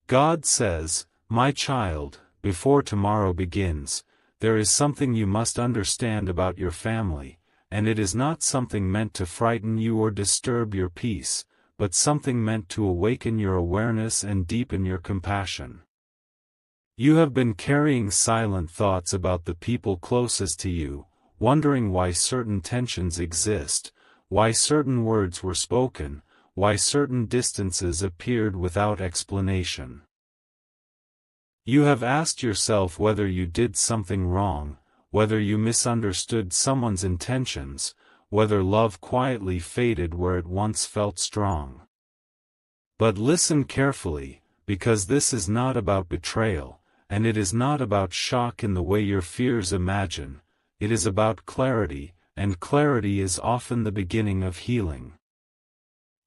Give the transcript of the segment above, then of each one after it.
God says, "My child, before tomorrow begins, there is something you must understand about your family, and it is not something meant to frighten you or disturb your peace, but something meant to awaken your awareness and deepen your compassion. You have been carrying silent thoughts about the people closest to you, wondering why certain tensions exist, why certain words were spoken, why certain distances appeared without explanation. You have asked yourself whether you did something wrong, whether you misunderstood someone's intentions, whether love quietly faded where it once felt strong. But listen carefully, because this is not about betrayal, and it is not about shock in the way your fears imagine. It is about clarity, and clarity is often the beginning of healing.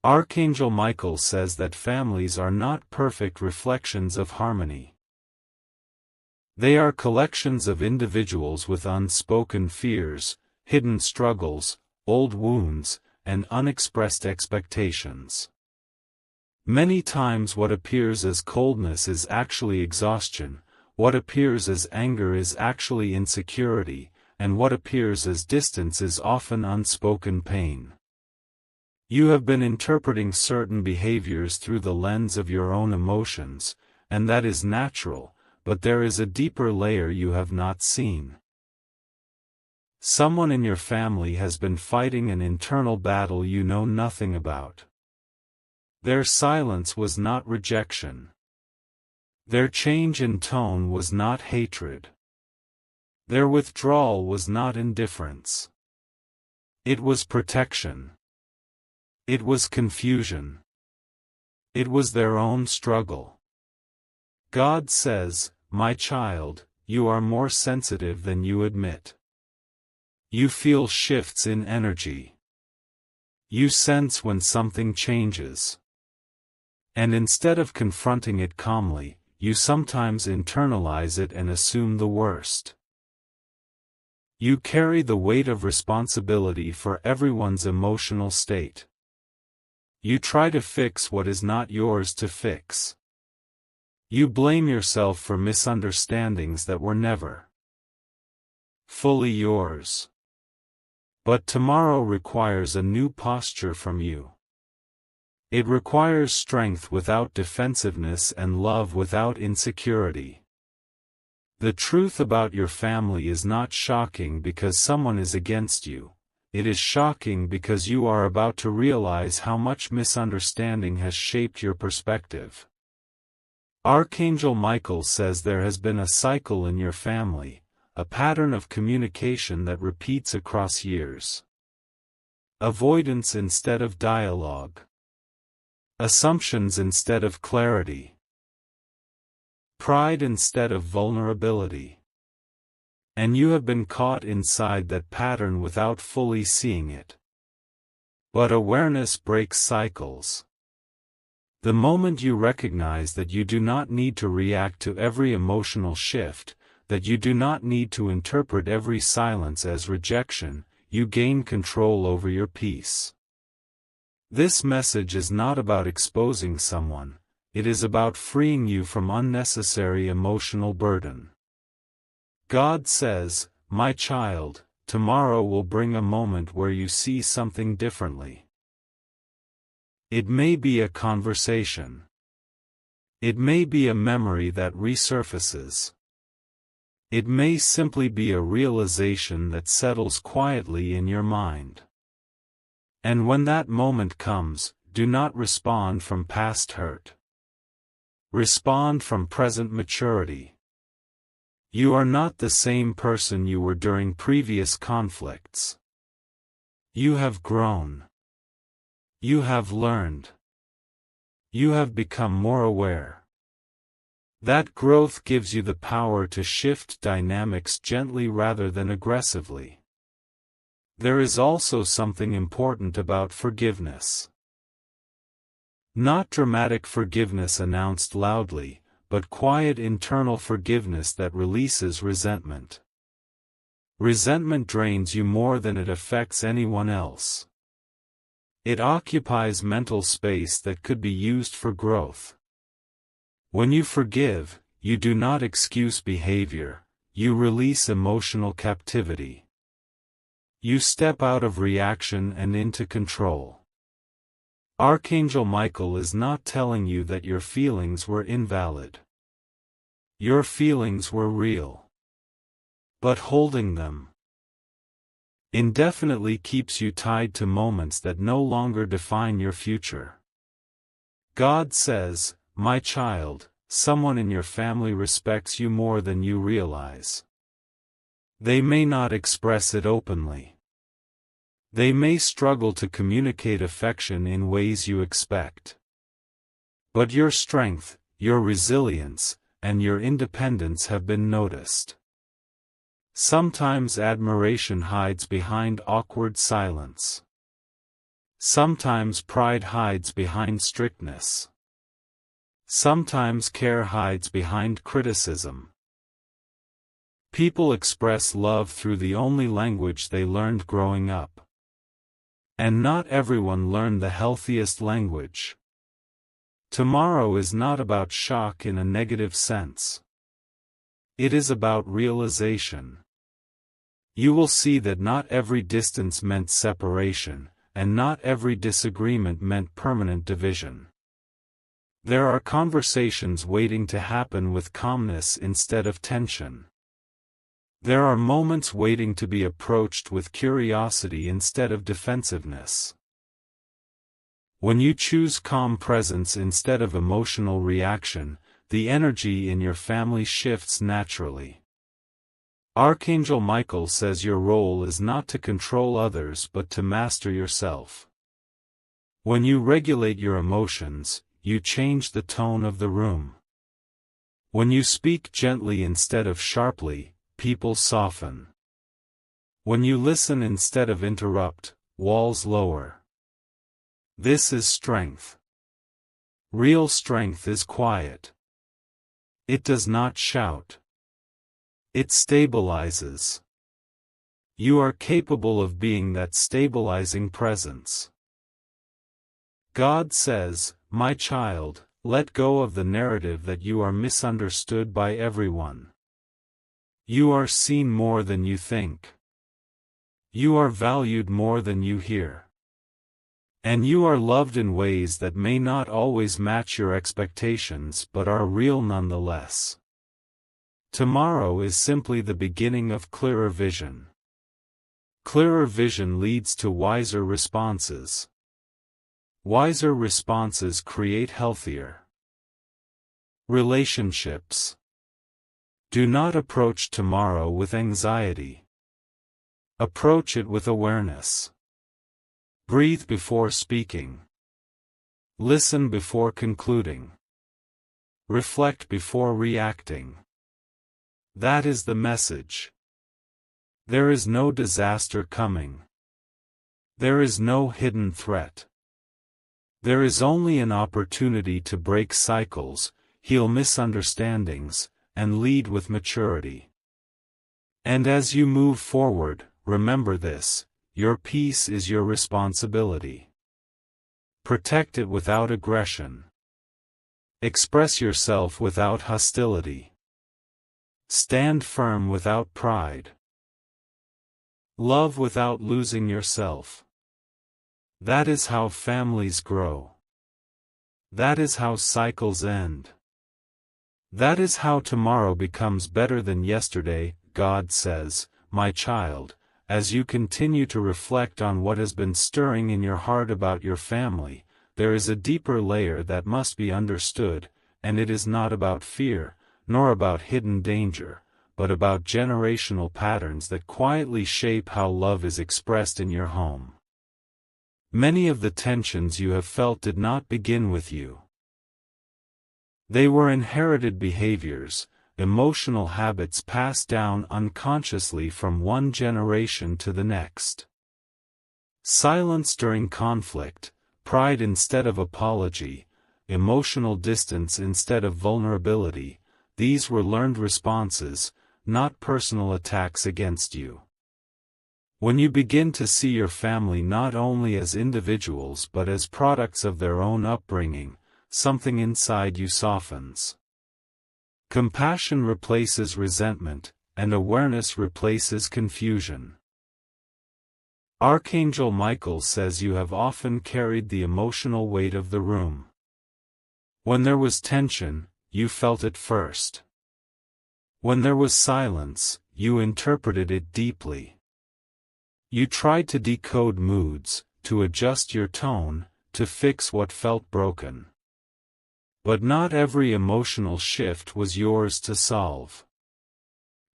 Archangel Michael says that families are not perfect reflections of harmony. They are collections of individuals with unspoken fears, hidden struggles, old wounds, and unexpressed expectations. Many times what appears as coldness is actually exhaustion, what appears as anger is actually insecurity, and what appears as distance is often unspoken pain. You have been interpreting certain behaviors through the lens of your own emotions, and that is natural, but there is a deeper layer you have not seen. Someone in your family has been fighting an internal battle you know nothing about. Their silence was not rejection. Their change in tone was not hatred. Their withdrawal was not indifference. It was protection. It was confusion. It was their own struggle. God says, "My child, you are more sensitive than you admit. You feel shifts in energy. You sense when something changes. And instead of confronting it calmly, you sometimes internalize it and assume the worst. You carry the weight of responsibility for everyone's emotional state. You try to fix what is not yours to fix. You blame yourself for misunderstandings that were never fully yours. But tomorrow requires a new posture from you. It requires strength without defensiveness and love without insecurity. The truth about your family is not shocking because someone is against you. It is shocking because you are about to realize how much misunderstanding has shaped your perspective. Archangel Michael says there has been a cycle in your family, a pattern of communication that repeats across years. Avoidance instead of dialogue. Assumptions instead of clarity. Pride instead of vulnerability. And you have been caught inside that pattern without fully seeing it. But awareness breaks cycles. The moment you recognize that you do not need to react to every emotional shift, that you do not need to interpret every silence as rejection, you gain control over your peace. This message is not about exposing someone, it is about freeing you from unnecessary emotional burden. God says, "My child, tomorrow will bring a moment where you see something differently." It may be a conversation. It may be a memory that resurfaces. It may simply be a realization that settles quietly in your mind. And when that moment comes, do not respond from past hurt. Respond from present maturity. You are not the same person you were during previous conflicts. You have grown. You have learned. You have become more aware. That growth gives you the power to shift dynamics gently rather than aggressively. There is also something important about forgiveness. Not dramatic forgiveness announced loudly, but quiet internal forgiveness that releases resentment. Resentment drains you more than it affects anyone else. It occupies mental space that could be used for growth. When you forgive, you do not excuse behavior, you release emotional captivity. You step out of reaction and into control. Archangel Michael is not telling you that your feelings were invalid. Your feelings were real. But holding them indefinitely keeps you tied to moments that no longer define your future. God says, "My child, someone in your family respects you more than you realize." They may not express it openly. They may struggle to communicate affection in ways you expect. But your strength, your resilience, and your independence have been noticed. Sometimes admiration hides behind awkward silence. Sometimes pride hides behind strictness. Sometimes care hides behind criticism. People express love through the only language they learned growing up. And not everyone learned the healthiest language. Tomorrow is not about shock in a negative sense. It is about realization. You will see that not every distance meant separation, and not every disagreement meant permanent division. There are conversations waiting to happen with calmness instead of tension. There are moments waiting to be approached with curiosity instead of defensiveness. When you choose calm presence instead of emotional reaction, the energy in your family shifts naturally. Archangel Michael says your role is not to control others but to master yourself. When you regulate your emotions, you change the tone of the room. When you speak gently instead of sharply, people soften. When you listen instead of interrupt, walls lower. This is strength. Real strength is quiet. It does not shout. It stabilizes. You are capable of being that stabilizing presence. God says, "My child, let go of the narrative that you are misunderstood by everyone. You are seen more than you think. You are valued more than you hear. And you are loved in ways that may not always match your expectations but are real nonetheless." Tomorrow is simply the beginning of clearer vision. Clearer vision leads to wiser responses. Wiser responses create healthier relationships. Do not approach tomorrow with anxiety. Approach it with awareness. Breathe before speaking. Listen before concluding. Reflect before reacting. That is the message. There is no disaster coming. There is no hidden threat. There is only an opportunity to break cycles, heal misunderstandings, and lead with maturity. And as you move forward, remember this: your peace is your responsibility. Protect it without aggression. Express yourself without hostility. Stand firm without pride. Love without losing yourself. That is how families grow. That is how cycles end. That is how tomorrow becomes better than yesterday. God says, "My child, as you continue to reflect on what has been stirring in your heart about your family, there is a deeper layer that must be understood, and it is not about fear, nor about hidden danger, but about generational patterns that quietly shape how love is expressed in your home." Many of the tensions you have felt did not begin with you. They were inherited behaviors, emotional habits passed down unconsciously from one generation to the next. Silence during conflict, pride instead of apology, emotional distance instead of vulnerability, these were learned responses, not personal attacks against you. When you begin to see your family not only as individuals but as products of their own upbringing, something inside you softens. Compassion replaces resentment, and awareness replaces confusion. Archangel Michael says you have often carried the emotional weight of the room. When there was tension, you felt it first. When there was silence, you interpreted it deeply. You tried to decode moods, to adjust your tone, to fix what felt broken. But not every emotional shift was yours to solve.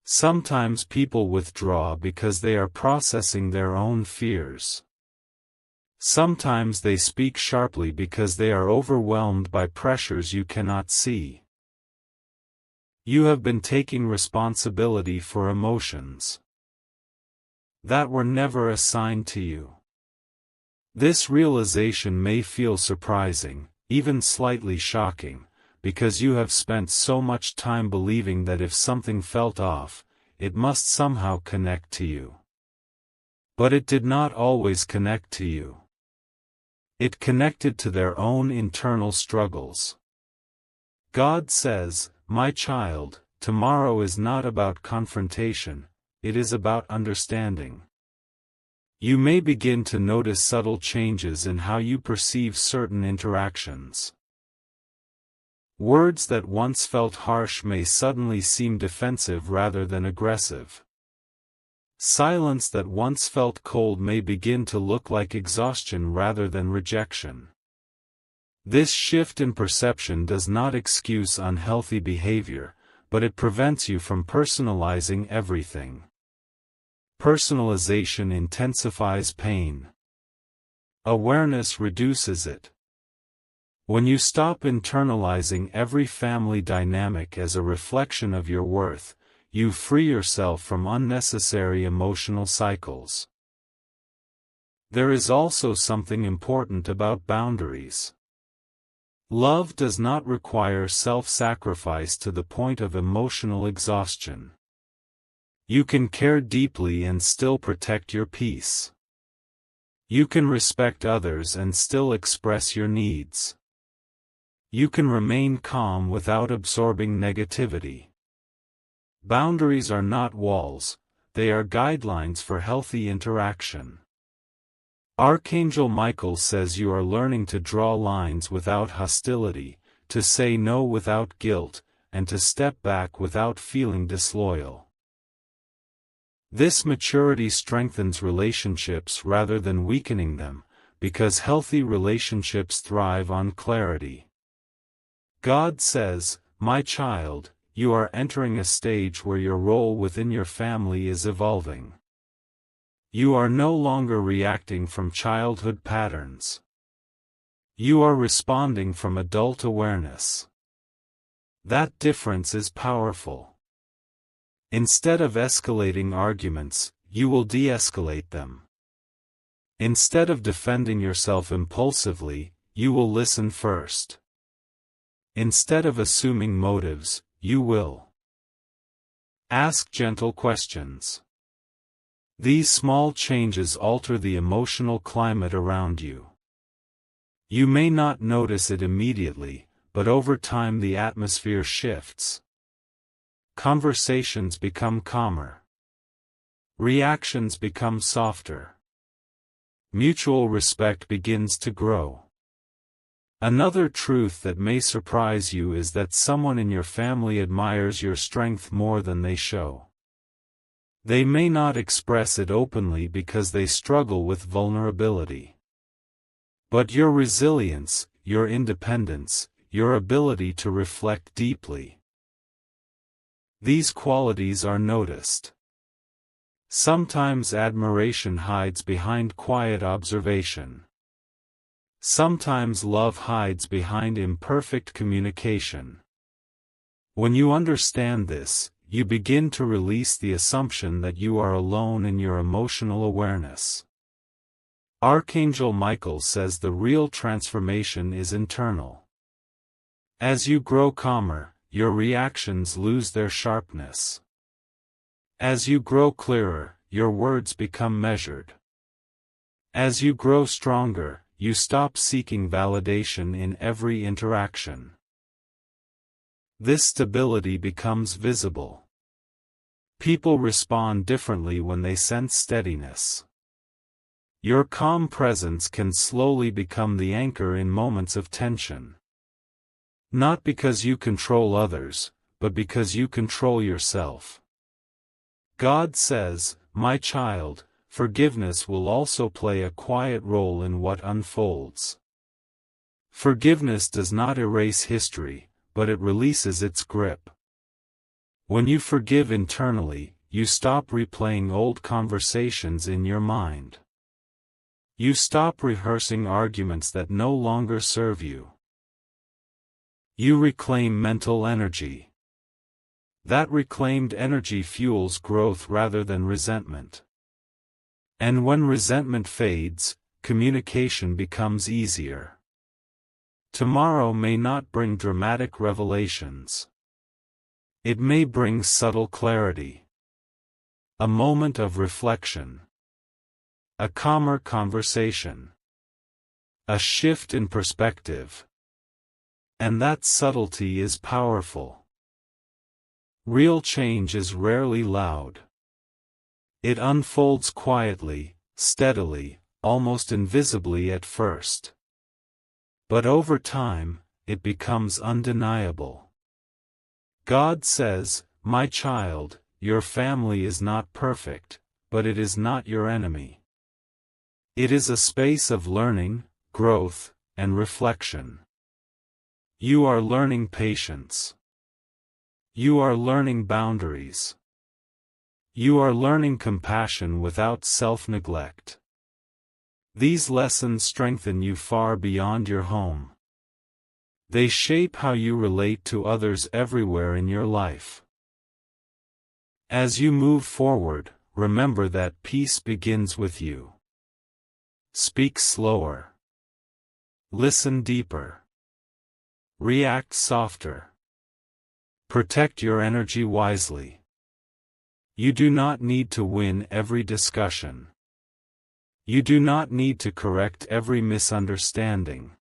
Sometimes people withdraw because they are processing their own fears. Sometimes they speak sharply because they are overwhelmed by pressures you cannot see. You have been taking responsibility for emotions that were never assigned to you. This realization may feel surprising, even slightly shocking, because you have spent so much time believing that if something felt off, it must somehow connect to you. But it did not always connect to you. It connected to their own internal struggles. God says, "My child, tomorrow is not about confrontation, it is about understanding." You may begin to notice subtle changes in how you perceive certain interactions. Words that once felt harsh may suddenly seem defensive rather than aggressive. Silence that once felt cold may begin to look like exhaustion rather than rejection. This shift in perception does not excuse unhealthy behavior, but it prevents you from personalizing everything. Personalization intensifies pain. Awareness reduces it. When you stop internalizing every family dynamic as a reflection of your worth, you free yourself from unnecessary emotional cycles. There is also something important about boundaries. Love does not require self-sacrifice to the point of emotional exhaustion. You can care deeply and still protect your peace. You can respect others and still express your needs. You can remain calm without absorbing negativity. Boundaries are not walls, they are guidelines for healthy interaction. Archangel Michael says you are learning to draw lines without hostility, to say no without guilt, and to step back without feeling disloyal. This maturity strengthens relationships rather than weakening them, because healthy relationships thrive on clarity. God says, "My child, you are entering a stage where your role within your family is evolving. You are no longer reacting from childhood patterns. You are responding from adult awareness." That difference is powerful. Instead of escalating arguments, you will de-escalate them. Instead of defending yourself impulsively, you will listen first. Instead of assuming motives, you will ask gentle questions. These small changes alter the emotional climate around you. You may not notice it immediately, but over time the atmosphere shifts. Conversations become calmer. Reactions become softer. Mutual respect begins to grow. Another truth that may surprise you is that someone in your family admires your strength more than they show. They may not express it openly because they struggle with vulnerability. But your resilience, your independence, your ability to reflect deeply, these qualities are noticed. Sometimes admiration hides behind quiet observation. Sometimes love hides behind imperfect communication. When you understand this, you begin to release the assumption that you are alone in your emotional awareness. Archangel Michael says the real transformation is internal. As you grow calmer, your reactions lose their sharpness. As you grow clearer, your words become measured. As you grow stronger, you stop seeking validation in every interaction. This stability becomes visible. People respond differently when they sense steadiness. Your calm presence can slowly become the anchor in moments of tension. Not because you control others, but because you control yourself. God says, "My child, forgiveness will also play a quiet role in what unfolds." Forgiveness does not erase history, but it releases its grip. When you forgive internally, you stop replaying old conversations in your mind. You stop rehearsing arguments that no longer serve you. You reclaim mental energy. That reclaimed energy fuels growth rather than resentment. And when resentment fades, communication becomes easier. Tomorrow may not bring dramatic revelations. It may bring subtle clarity. A moment of reflection. A calmer conversation. A shift in perspective. And that subtlety is powerful. Real change is rarely loud. It unfolds quietly, steadily, almost invisibly at first. But over time, it becomes undeniable. God says, "My child, your family is not perfect, but it is not your enemy." It is a space of learning, growth, and reflection. You are learning patience. You are learning boundaries. You are learning compassion without self-neglect. These lessons strengthen you far beyond your home. They shape how you relate to others everywhere in your life. As you move forward, remember that peace begins with you. Speak slower. Listen deeper. React softer. Protect your energy wisely. You do not need to win every discussion. You do not need to correct every misunderstanding.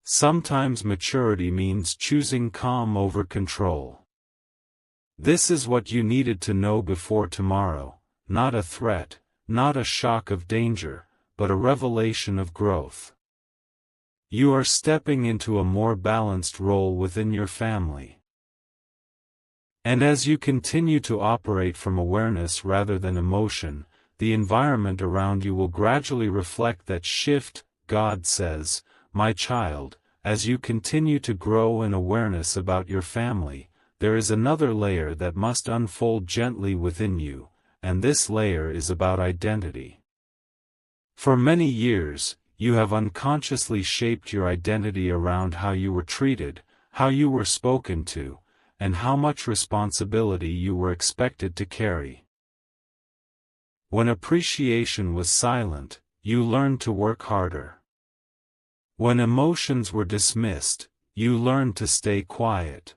Sometimes maturity means choosing calm over control. This is what you needed to know before tomorrow, not a threat, not a shock of danger, but a revelation of growth. You are stepping into a more balanced role within your family. And as you continue to operate from awareness rather than emotion, the environment around you will gradually reflect that shift. God says, "My child, as you continue to grow in awareness about your family, there is another layer that must unfold gently within you, and this layer is about identity." For many years, you have unconsciously shaped your identity around how you were treated, how you were spoken to, and how much responsibility you were expected to carry. When appreciation was silent, you learned to work harder. When emotions were dismissed, you learned to stay quiet.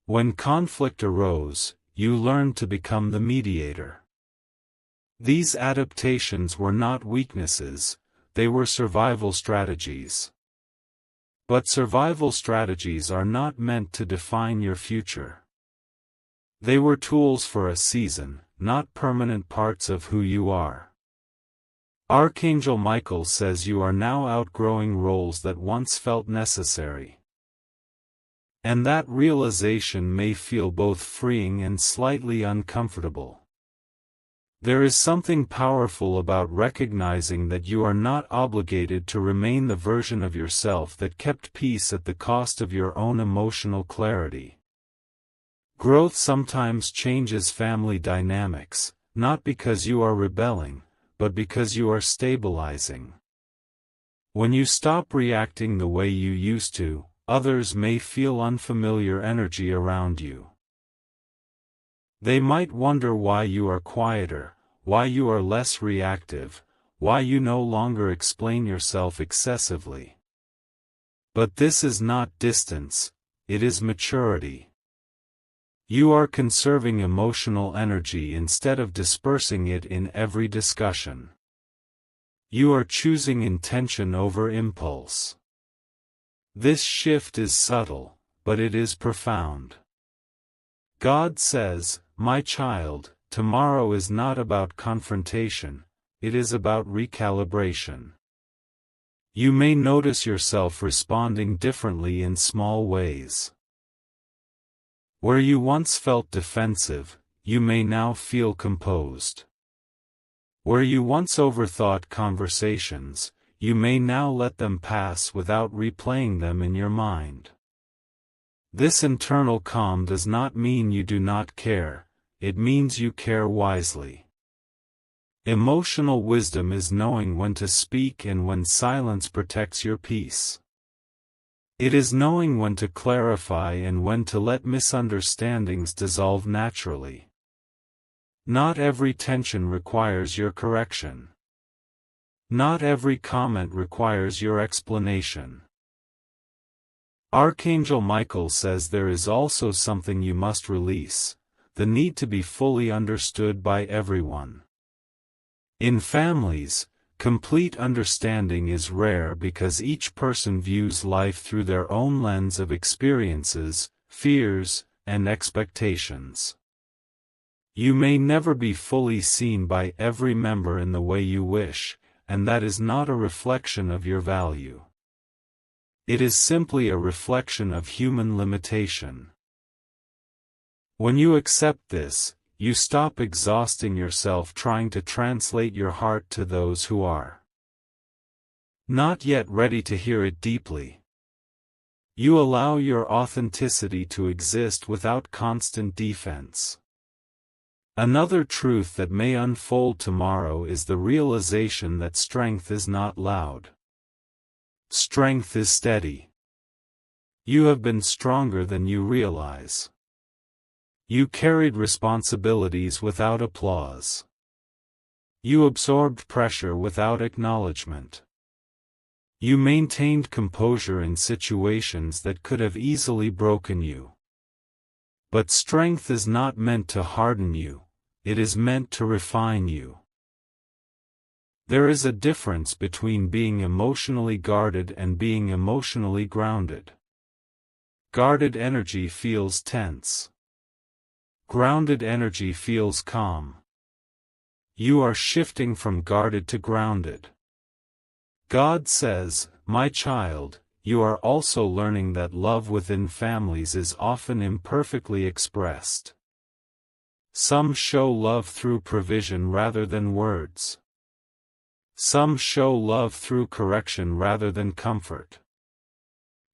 When conflict arose, you learned to become the mediator. These adaptations were not weaknesses, they were survival strategies. But survival strategies are not meant to define your future. They were tools for a season, not permanent parts of who you are. Archangel Michael says you are now outgrowing roles that once felt necessary. And that realization may feel both freeing and slightly uncomfortable. There is something powerful about recognizing that you are not obligated to remain the version of yourself that kept peace at the cost of your own emotional clarity. Growth sometimes changes family dynamics, not because you are rebelling, but because you are stabilizing. When you stop reacting the way you used to, others may feel unfamiliar energy around you. They might wonder why you are quieter, why you are less reactive, why you no longer explain yourself excessively. But this is not distance, it is maturity. You are conserving emotional energy instead of dispersing it in every discussion. You are choosing intention over impulse. This shift is subtle, but it is profound. God says, "My child, tomorrow is not about confrontation, it is about recalibration." You may notice yourself responding differently in small ways. Where you once felt defensive, you may now feel composed. Where you once overthought conversations, you may now let them pass without replaying them in your mind. This internal calm does not mean you do not care, it means you care wisely. Emotional wisdom is knowing when to speak and when silence protects your peace. It is knowing when to clarify and when to let misunderstandings dissolve naturally. Not every tension requires your correction. Not every comment requires your explanation. Archangel Michael says there is also something you must release, the need to be fully understood by everyone. In families, complete understanding is rare because each person views life through their own lens of experiences, fears, and expectations. You may never be fully seen by every member in the way you wish, and that is not a reflection of your value. It is simply a reflection of human limitation. When you accept this, you stop exhausting yourself trying to translate your heart to those who are not yet ready to hear it deeply. You allow your authenticity to exist without constant defense. Another truth that may unfold tomorrow is the realization that strength is not loud. Strength is steady. You have been stronger than you realize. You carried responsibilities without applause. You absorbed pressure without acknowledgement. You maintained composure in situations that could have easily broken you. But strength is not meant to harden you, it is meant to refine you. There is a difference between being emotionally guarded and being emotionally grounded. Guarded energy feels tense. Grounded energy feels calm. You are shifting from guarded to grounded. God says, "My child, you are also learning that love within families is often imperfectly expressed. Some show love through provision rather than words. Some show love through correction rather than comfort.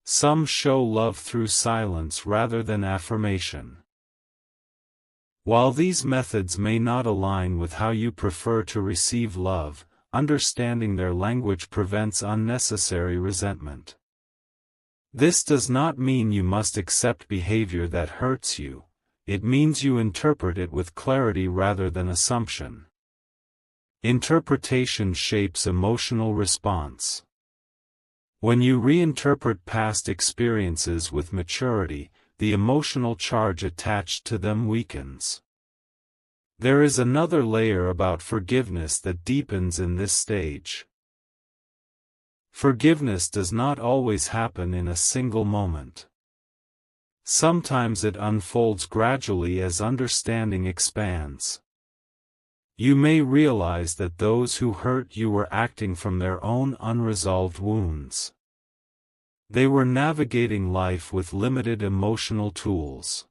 Some show love through silence rather than affirmation." While these methods may not align with how you prefer to receive love, understanding their language prevents unnecessary resentment. This does not mean you must accept behavior that hurts you, it means you interpret it with clarity rather than assumption. Interpretation shapes emotional response. When you reinterpret past experiences with maturity, the emotional charge attached to them weakens. There is another layer about forgiveness that deepens in this stage. Forgiveness does not always happen in a single moment. Sometimes it unfolds gradually as understanding expands. You may realize that those who hurt you were acting from their own unresolved wounds. They were navigating life with limited emotional tools.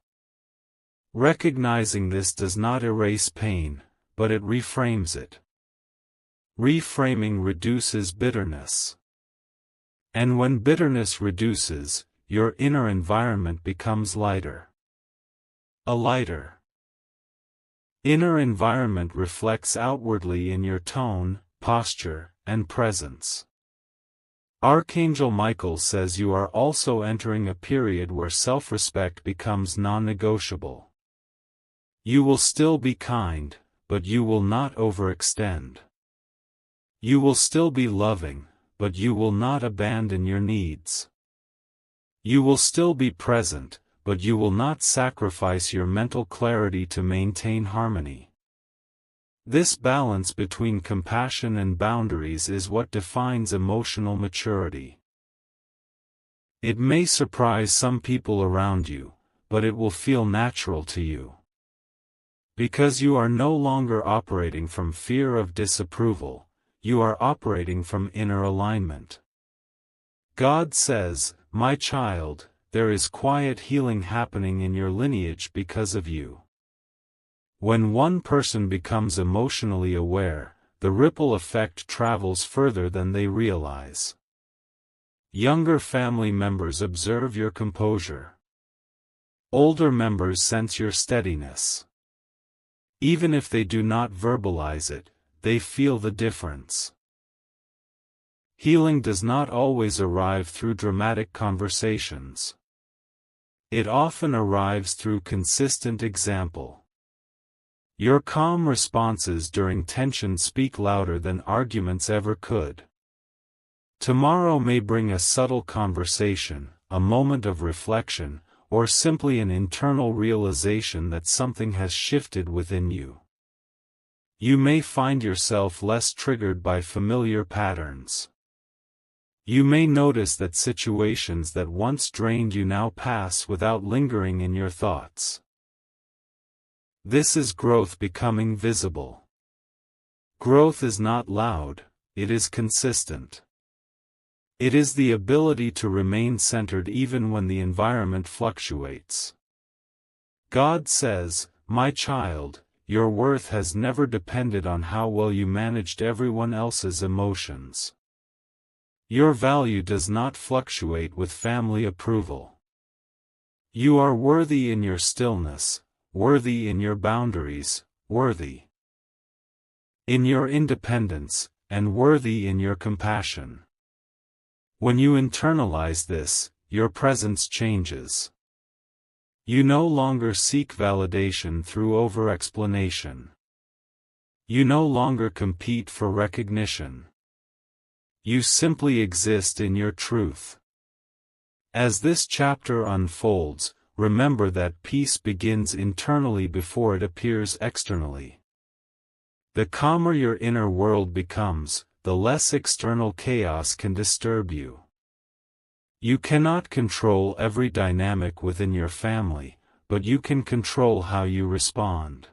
Recognizing this does not erase pain, but it reframes it. Reframing reduces bitterness. And when bitterness reduces, your inner environment becomes lighter. A lighter inner environment reflects outwardly in your tone, posture, and presence. Archangel Michael says you are also entering a period where self-respect becomes non-negotiable. You will still be kind, but you will not overextend. You will still be loving, but you will not abandon your needs. You will still be present, but you will not sacrifice your mental clarity to maintain harmony. This balance between compassion and boundaries is what defines emotional maturity. It may surprise some people around you, but it will feel natural to you. Because you are no longer operating from fear of disapproval, you are operating from inner alignment. God says, "My child, there is quiet healing happening in your lineage because of you." When one person becomes emotionally aware, the ripple effect travels further than they realize. Younger family members observe your composure. Older members sense your steadiness. Even if they do not verbalize it, they feel the difference. Healing does not always arrive through dramatic conversations. It often arrives through consistent example. Your calm responses during tension speak louder than arguments ever could. Tomorrow may bring a subtle conversation, a moment of reflection, or simply an internal realization that something has shifted within you. You may find yourself less triggered by familiar patterns. You may notice that situations that once drained you now pass without lingering in your thoughts. This is growth becoming visible. Growth is not loud, it is consistent. It is the ability to remain centered even when the environment fluctuates. God says, "My child, your worth has never depended on how well you managed everyone else's emotions. Your value does not fluctuate with family approval. You are worthy in your stillness, worthy in your boundaries, worthy in your independence, and worthy in your compassion." When you internalize this, your presence changes. You no longer seek validation through over-explanation. You no longer compete for recognition. You simply exist in your truth. As this chapter unfolds, remember that peace begins internally before it appears externally. The calmer your inner world becomes, the less external chaos can disturb you. You cannot control every dynamic within your family, but you can control how you respond.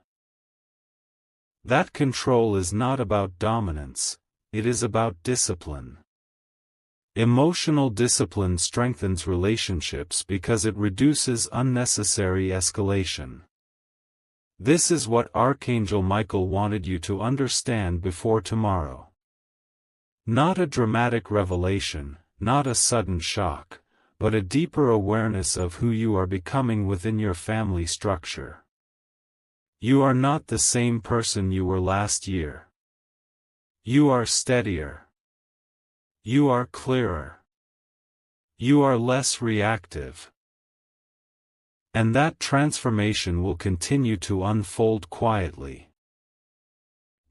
That control is not about dominance, it is about discipline. Emotional discipline strengthens relationships because it reduces unnecessary escalation. This is what Archangel Michael wanted you to understand before tomorrow. Not a dramatic revelation, not a sudden shock, but a deeper awareness of who you are becoming within your family structure. You are not the same person you were last year. You are steadier. You are clearer. You are less reactive. And that transformation will continue to unfold quietly.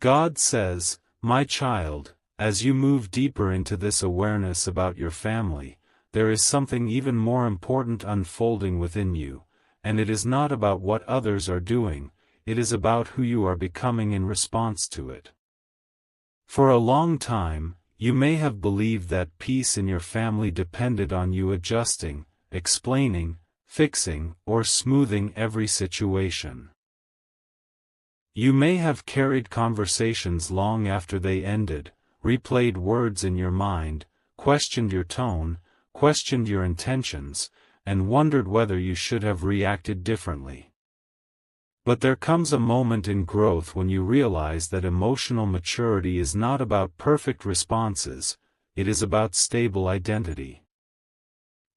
God says, "My child, as you move deeper into this awareness about your family, there is something even more important unfolding within you, and it is not about what others are doing, it is about who you are becoming in response to it." For a long time, you may have believed that peace in your family depended on you adjusting, explaining, fixing, or smoothing every situation. You may have carried conversations long after they ended, replayed words in your mind, questioned your tone, questioned your intentions, and wondered whether you should have reacted differently. But there comes a moment in growth when you realize that emotional maturity is not about perfect responses, it is about stable identity.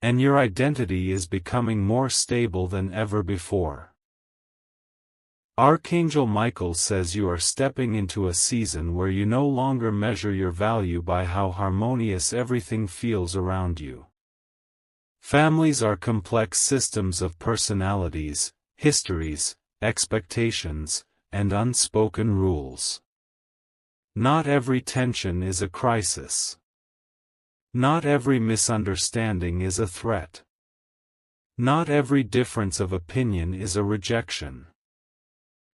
And your identity is becoming more stable than ever before. Archangel Michael says you are stepping into a season where you no longer measure your value by how harmonious everything feels around you. Families are complex systems of personalities, histories, expectations, and unspoken rules. Not every tension is a crisis. Not every misunderstanding is a threat. Not every difference of opinion is a rejection.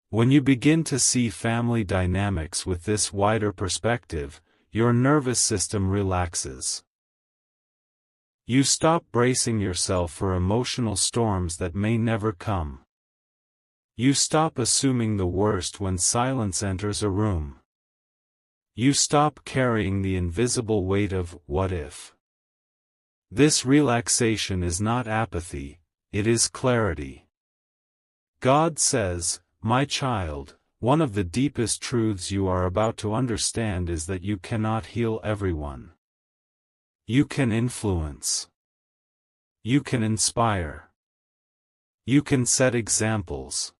When you begin to see family dynamics with this wider perspective, your nervous system relaxes. You stop bracing yourself for emotional storms that may never come. You stop assuming the worst when silence enters a room. You stop carrying the invisible weight of "what if?" This relaxation is not apathy, it is clarity. God says, "My child, one of the deepest truths you are about to understand is that you cannot heal everyone. You can influence. You can inspire. You can set examples.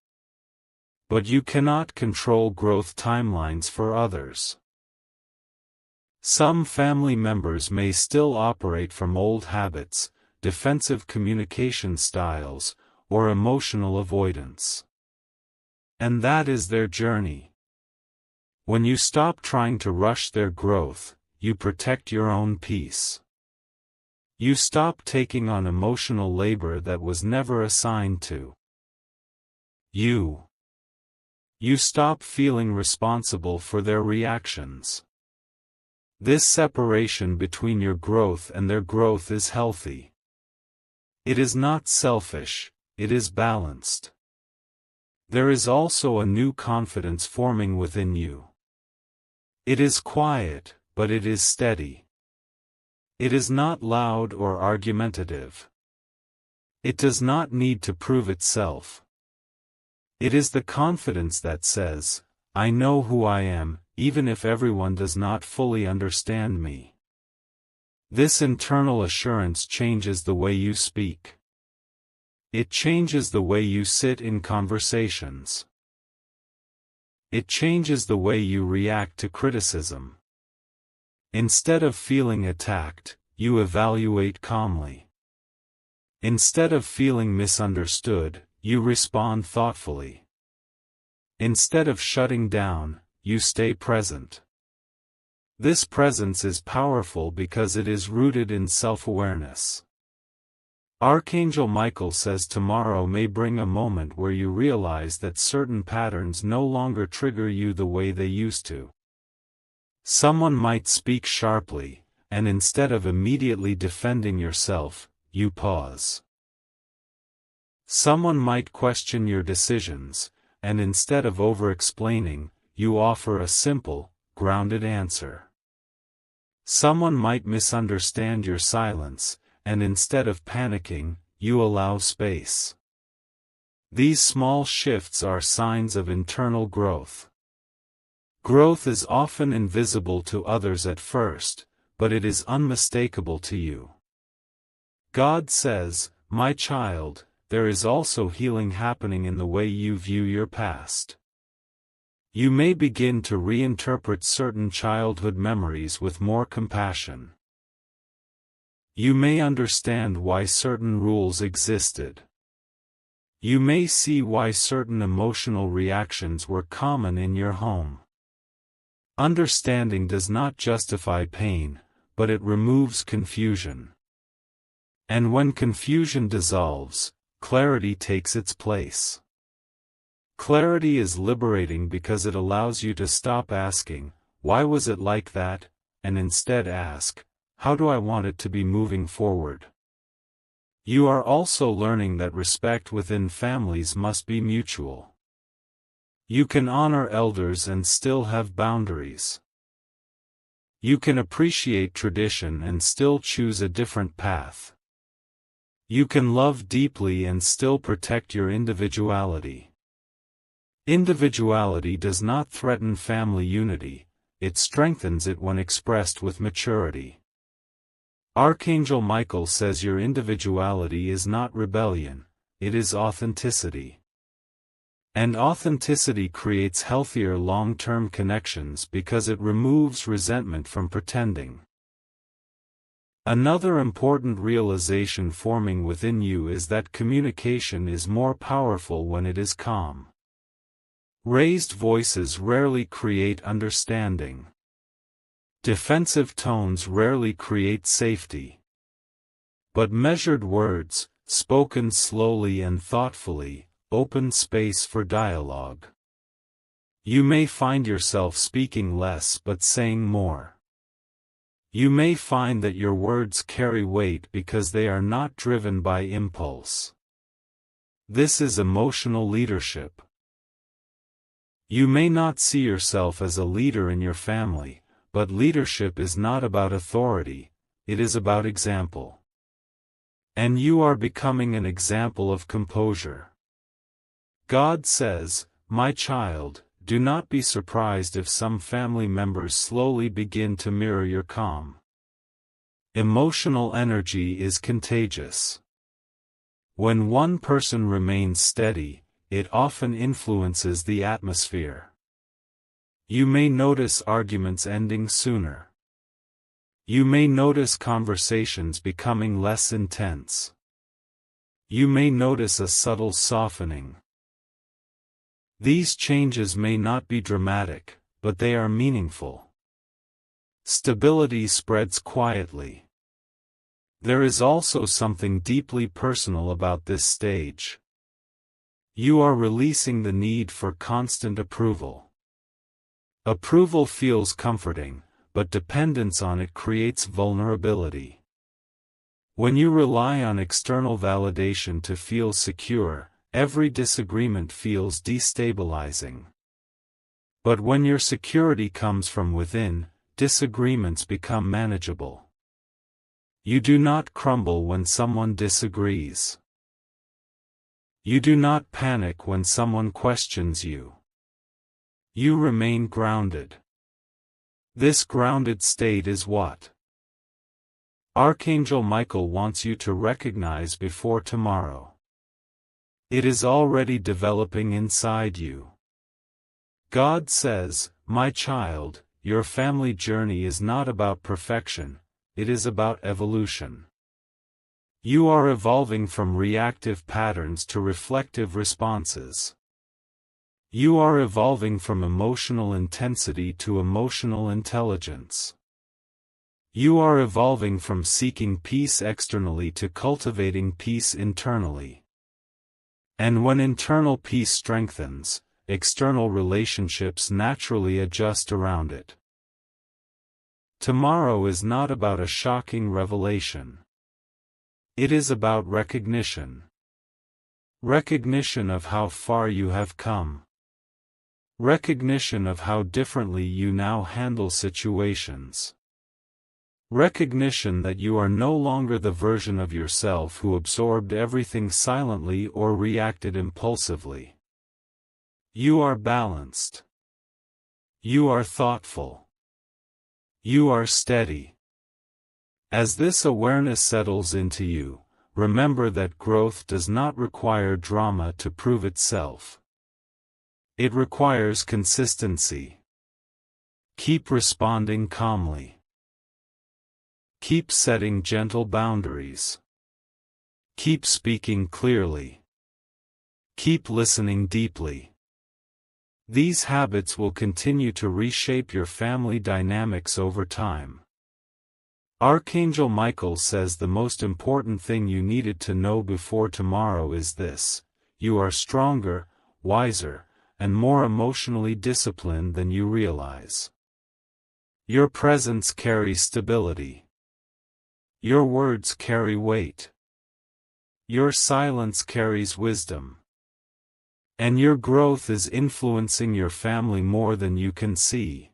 But you cannot control growth timelines for others." Some family members may still operate from old habits, defensive communication styles, or emotional avoidance. And that is their journey. When you stop trying to rush their growth, you protect your own peace. You stop taking on emotional labor that was never assigned to you. You stop feeling responsible for their reactions. This separation between your growth and their growth is healthy. It is not selfish, it is balanced. There is also a new confidence forming within you. It is quiet, but it is steady. It is not loud or argumentative. It does not need to prove itself. It is the confidence that says, "I know who I am, even if everyone does not fully understand me." This internal assurance changes the way you speak. It changes the way you sit in conversations. It changes the way you react to criticism. Instead of feeling attacked, you evaluate calmly. Instead of feeling misunderstood, you respond thoughtfully. Instead of shutting down, you stay present. This presence is powerful because it is rooted in self-awareness. Archangel Michael says tomorrow may bring a moment where you realize that certain patterns no longer trigger you the way they used to. Someone might speak sharply, and instead of immediately defending yourself, you pause. Someone might question your decisions, and instead of over-explaining, you offer a simple, grounded answer. Someone might misunderstand your silence, and instead of panicking, you allow space. These small shifts are signs of internal growth. Growth is often invisible to others at first, but it is unmistakable to you. God says, "My child, there is also healing happening in the way you view your past." You may begin to reinterpret certain childhood memories with more compassion. You may understand why certain rules existed. You may see why certain emotional reactions were common in your home. Understanding does not justify pain, but it removes confusion. And when confusion dissolves, clarity takes its place. Clarity is liberating because it allows you to stop asking, "Why was it like that?" and instead ask, "How do I want it to be moving forward?" You are also learning that respect within families must be mutual. You can honor elders and still have boundaries. You can appreciate tradition and still choose a different path. You can love deeply and still protect your individuality. Individuality does not threaten family unity, it strengthens it when expressed with maturity. Archangel Michael says your individuality is not rebellion, it is authenticity. And authenticity creates healthier long-term connections because it removes resentment from pretending. Another important realization forming within you is that communication is more powerful when it is calm. Raised voices rarely create understanding. Defensive tones rarely create safety. But measured words, spoken slowly and thoughtfully, open space for dialogue. You may find yourself speaking less but saying more. You may find that your words carry weight because they are not driven by impulse. This is emotional leadership. You may not see yourself as a leader in your family, but leadership is not about authority, it is about example. And you are becoming an example of composure. God says, "My child, do not be surprised if some family members slowly begin to mirror your calm." Emotional energy is contagious. When one person remains steady, it often influences the atmosphere. You may notice arguments ending sooner. You may notice conversations becoming less intense. You may notice a subtle softening. These changes may not be dramatic, but they are meaningful. Stability spreads quietly. There is also something deeply personal about this stage. You are releasing the need for constant approval. Approval feels comforting, but dependence on it creates vulnerability. When you rely on external validation to feel secure, every disagreement feels destabilizing. But when your security comes from within, disagreements become manageable. You do not crumble when someone disagrees. You do not panic when someone questions you. You remain grounded. This grounded state is what Archangel Michael wants you to recognize before tomorrow. It is already developing inside you. God says, "My child, your family journey is not about perfection, it is about evolution." You are evolving from reactive patterns to reflective responses. You are evolving from emotional intensity to emotional intelligence. You are evolving from seeking peace externally to cultivating peace internally. And when internal peace strengthens, external relationships naturally adjust around it. Tomorrow is not about a shocking revelation. It is about recognition. Recognition of how far you have come. Recognition of how differently you now handle situations. Recognition that you are no longer the version of yourself who absorbed everything silently or reacted impulsively. You are balanced. You are thoughtful. You are steady. As this awareness settles into you, remember that growth does not require drama to prove itself. It requires consistency. Keep responding calmly. Keep setting gentle boundaries. Keep speaking clearly. Keep listening deeply. These habits will continue to reshape your family dynamics over time. Archangel Michael says the most important thing you needed to know before tomorrow is this: you are stronger, wiser, and more emotionally disciplined than you realize. Your presence carries stability. Your words carry weight. Your silence carries wisdom. And your growth is influencing your family more than you can see.